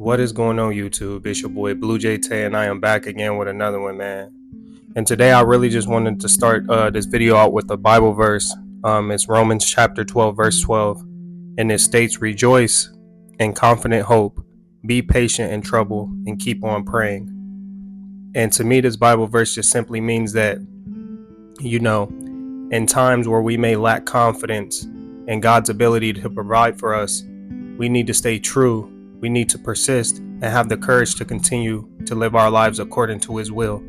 What is going on, YouTube? It's your boy Blue J Tay, and I am back again with another one, man. And today I really just wanted to start this video out with a Bible verse. It's Romans chapter 12, verse 12. And it states, "Rejoice in confident hope, be patient in trouble, and keep on praying." And to me, this Bible verse just simply means that, in times where we may lack confidence in God's ability to provide for us, we need to stay true. We need to persist and have the courage to continue to live our lives according to His will.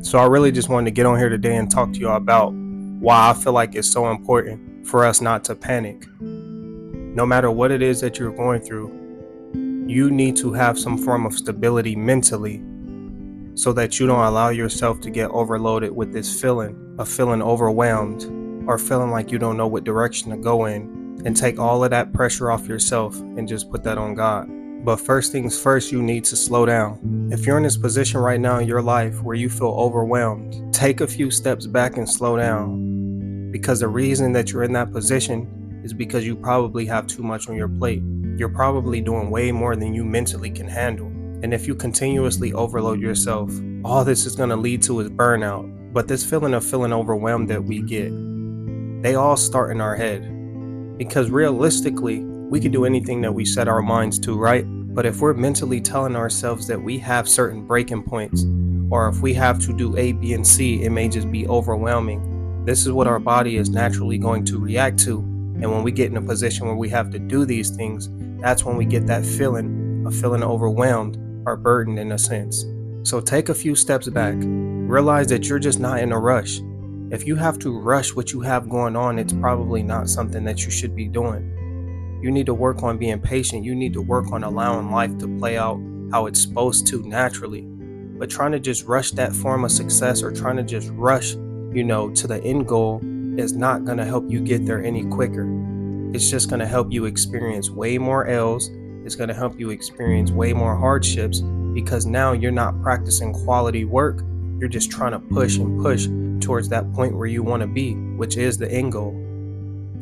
So I really just wanted to get on here today and talk to you about why I feel like it's so important for us not to panic. No matter what it is that you're going through, you need to have some form of stability mentally so that you don't allow yourself to get overloaded with this feeling of feeling overwhelmed or feeling like you don't know what direction to go in, and take all of that pressure off yourself and just put that on God. But first things first, you need to slow down. If you're in this position right now in your life where you feel overwhelmed, take a few steps back and slow down. Because the reason that you're in that position is because you probably have too much on your plate. You're probably doing way more than you mentally can handle. And if you continuously overload yourself, all this is going to lead to is burnout. But this feeling of feeling overwhelmed that we get, they all start in our head. Because realistically, we can do anything that we set our minds to, right? But if we're mentally telling ourselves that we have certain breaking points, or if we have to do A, B, and C, it may just be overwhelming. This is what our body is naturally going to react to. And when we get in a position where we have to do these things, that's when we get that feeling of feeling overwhelmed or burdened in a sense. So take a few steps back. Realize that you're just not in a rush. If you have to rush what you have going on, it's probably not something that you should be doing. You need to work on being patient. You need to work on allowing life to play out how it's supposed to naturally. But trying to just rush that form of success or trying to just rush, to the end goal is not going to help you get there any quicker. It's just going to help you experience way more L's. It's going to help you experience way more hardships because now you're not practicing quality work. You're just trying to push and push towards that point where you want to be, which is the end goal.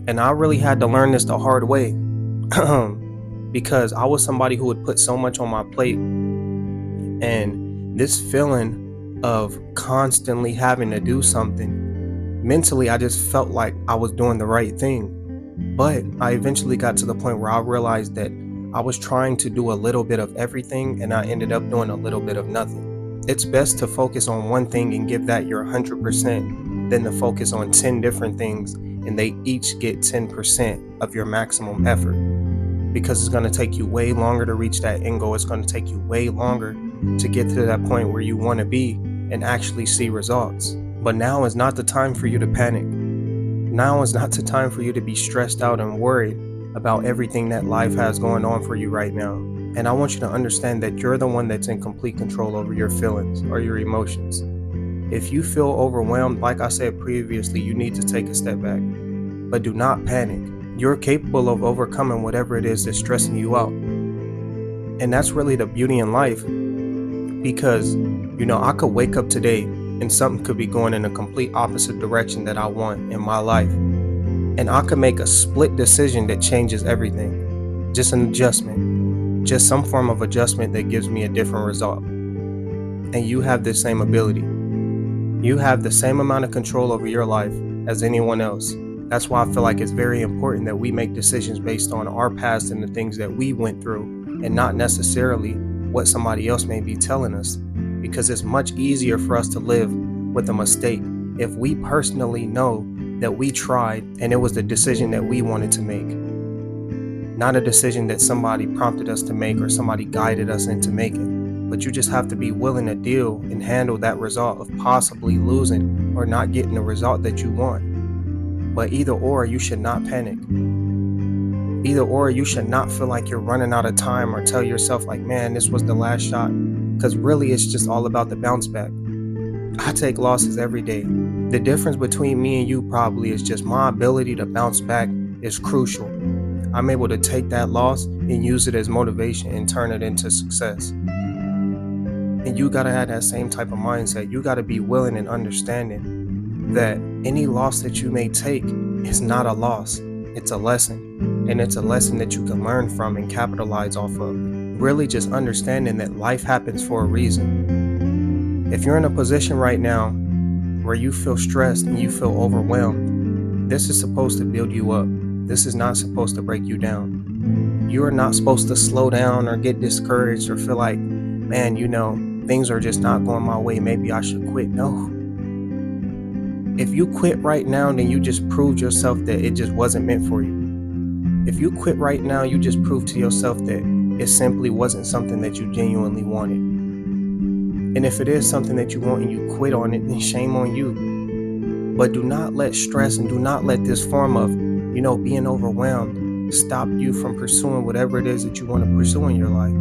And I really had to learn this the hard way because I was somebody who would put so much on my plate, and this feeling of constantly having to do something, mentally I just felt like I was doing the right thing. But I eventually got to the point where I realized that I was trying to do a little bit of everything and I ended up doing a little bit of nothing. It's best to focus on one thing and give that your 100% than to focus on 10 different things and they each get 10% of your maximum effort. Because it's going to take you way longer to reach that end goal. It's going to take you way longer to get to that point where you want to be and actually see results. But now is not the time for you to panic. Now is not the time for you to be stressed out and worried about everything that life has going on for you right now. And I want you to understand that you're the one that's in complete control over your feelings or your emotions. If you feel overwhelmed, like I said previously, you need to take a step back. But do not panic. You're capable of overcoming whatever it is that's stressing you out. And that's really the beauty in life. Because, I could wake up today and something could be going in a complete opposite direction that I want in my life. And I could make a split decision that changes everything. Just an adjustment. Just some form of adjustment that gives me a different result. And you have the same ability. You have the same amount of control over your life as anyone else. That's why I feel like it's very important that we make decisions based on our past and the things that we went through, and not necessarily what somebody else may be telling us. Because it's much easier for us to live with a mistake if we personally know that we tried and it was the decision that we wanted to make. Not a decision that somebody prompted us to make or somebody guided us into making. But you just have to be willing to deal and handle that result of possibly losing or not getting the result that you want. But either or, you should not panic. Either or, you should not feel like you're running out of time or tell yourself like, man, this was the last shot. Because really, it's just all about the bounce back. I take losses every day. The difference between me and you probably is just my ability to bounce back is crucial. I'm able to take that loss and use it as motivation and turn it into success. And you gotta have that same type of mindset. You gotta be willing and understanding that any loss that you may take is not a loss. It's a lesson. and it's a lesson that you can learn from and capitalize off of. Really just understanding that life happens for a reason. If you're in a position right now where you feel stressed and you feel overwhelmed, this is supposed to build you up. This is not supposed to break you down. You are not supposed to slow down or get discouraged or feel like, man, things are just not going my way. Maybe I should quit. No. If you quit right now, then you just proved yourself that it just wasn't meant for you. If you quit right now, you just proved to yourself that it simply wasn't something that you genuinely wanted. And if it is something that you want and you quit on it, then shame on you. But do not let stress and do not let this form of, being overwhelmed stop you from pursuing whatever it is that you want to pursue in your life.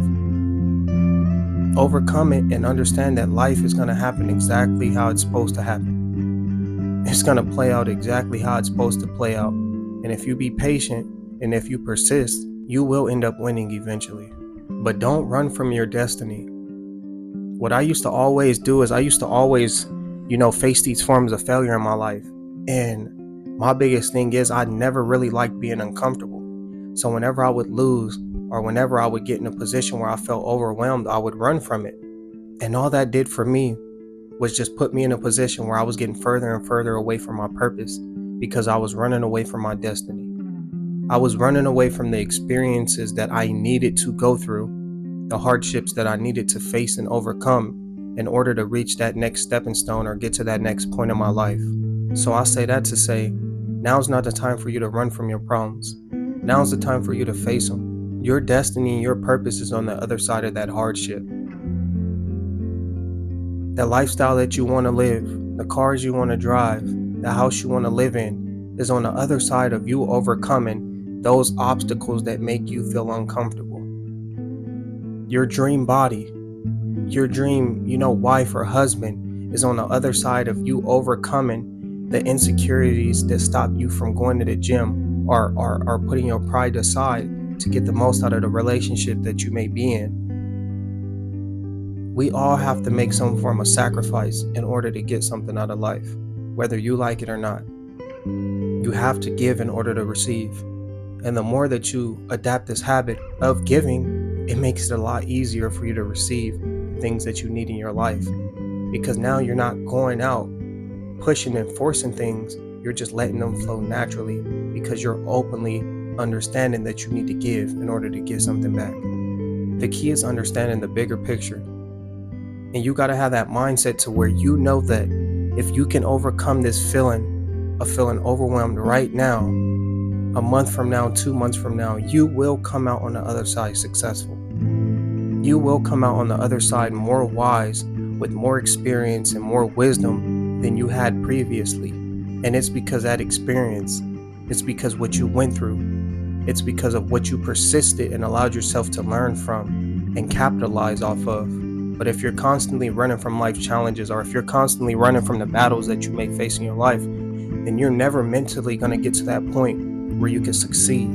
Overcome it and understand that life is going to happen exactly how it's supposed to happen. It's going to play out exactly how it's supposed to play out. And if you be patient and if you persist, you will end up winning eventually. But don't run from your destiny. What I used to always do is face these forms of failure in my life. And my biggest thing is I never really liked being uncomfortable. So whenever I would lose or whenever I would get in a position where I felt overwhelmed, I would run from it. And all that did for me was just put me in a position where I was getting further and further away from my purpose because I was running away from my destiny. I was running away from the experiences that I needed to go through, the hardships that I needed to face and overcome in order to reach that next stepping stone or get to that next point in my life. So I say that to say, now's not the time for you to run from your problems. Now's the time for you to face them. Your destiny and your purpose is on the other side of that hardship. The lifestyle that you want to live, the cars you want to drive, the house you want to live in is on the other side of you overcoming those obstacles that make you feel uncomfortable. Your dream body, your dream, wife or husband is on the other side of you overcoming the insecurities that stop you from going to the gym or putting your pride aside to get the most out of the relationship that you may be in. We all have to make some form of sacrifice in order to get something out of life, whether you like it or not. You have to give in order to receive. And the more that you adapt this habit of giving, it makes it a lot easier for you to receive things that you need in your life. Because now you're not going out pushing and forcing things, you're just letting them flow naturally because you're openly understanding that you need to give in order to get something back. The key is understanding the bigger picture. And you got to have that mindset to where you know that if you can overcome this feeling of feeling overwhelmed right now, a month from now, 2 months from now, you will come out on the other side successful. You will come out on the other side more wise, with more experience and more wisdom than you had previously. And it's because that experience, it's because what you went through, it's because of what you persisted and allowed yourself to learn from and capitalize off of. But if you're constantly running from life challenges, or if you're constantly running from the battles that you may face in your life, then you're never mentally going to get to that point where you can succeed.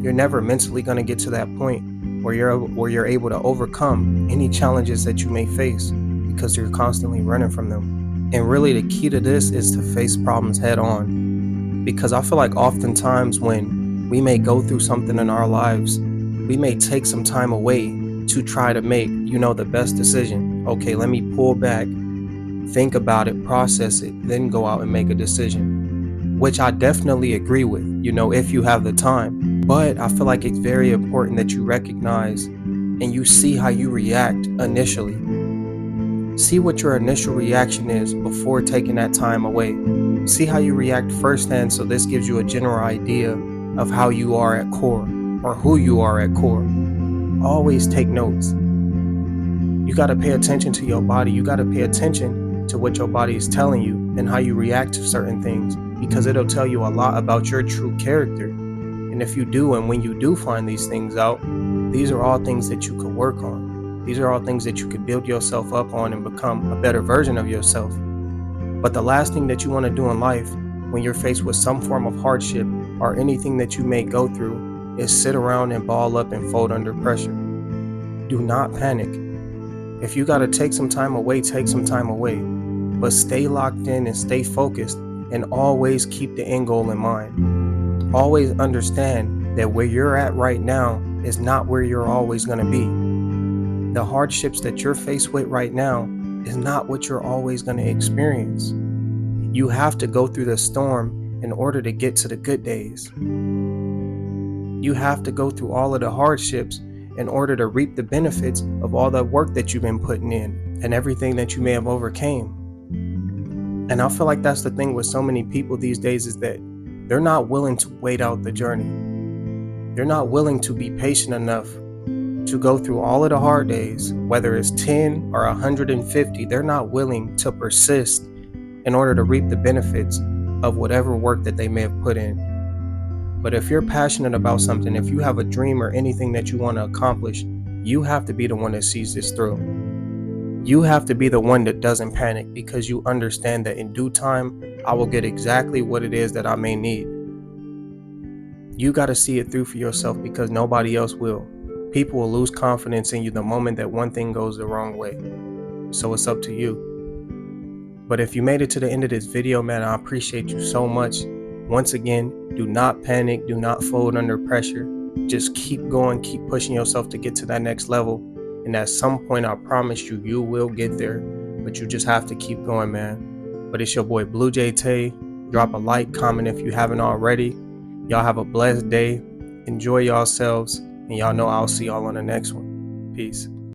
You're never mentally going to get to that point where you're able to overcome any challenges that you may face because you're constantly running from them. And really the key to this is to face problems head on. Because I feel like oftentimes when we may go through something in our lives, we may take some time away to try to make, the best decision. Okay, let me pull back, think about it, process it, then go out and make a decision. Which I definitely agree with, if you have the time. But I feel like it's very important that you recognize and you see how you react initially. See what your initial reaction is before taking that time away. See how you react firsthand, so this gives you a general idea of how you are at core or who you are at core. Always take notes. You got to pay attention to your body. You got to pay attention to what your body is telling you and how you react to certain things, because it'll tell you a lot about your true character. And if you do, and when you do find these things out, these are all things that you could work on. These are all things that you could build yourself up on and become a better version of yourself. But the last thing that you want to do in life when you're faced with some form of hardship or anything that you may go through is sit around and ball up and fold under pressure. Do not panic. If you got to take some time away, take some time away. But stay locked in and stay focused, and always keep the end goal in mind. Always understand that where you're at right now is not where you're always going to be. The hardships that you're faced with right now is not what you're always going to experience. You have to go through the storm in order to get to the good days. You have to go through all of the hardships in order to reap the benefits of all the work that you've been putting in and everything that you may have overcame. And I feel like that's the thing with so many people these days, is that they're not willing to wait out the journey. They're not willing to be patient enough to go through all of the hard days, whether it's 10 or 150. They're not willing to persist in order to reap the benefits of whatever work that they may have put in. But if you're passionate about something, if you have a dream or anything that you want to accomplish, you have to be the one that sees this through. You have to be the one that doesn't panic, because you understand that in due time, I will get exactly what it is that I may need. You got to see it through for yourself, because nobody else will. People will lose confidence in you the moment that one thing goes the wrong way. So it's up to you. But if you made it to the end of this video, man, I appreciate you so much. Once again, do not panic, do not fold under pressure. Just keep going, keep pushing yourself to get to that next level. And at some point, I promise you, you will get there. But you just have to keep going, man. But it's your boy Blue Jay Tay. Drop a like, comment if you haven't already. Y'all have a blessed day. Enjoy yourselves. And y'all know I'll see y'all on the next one. Peace.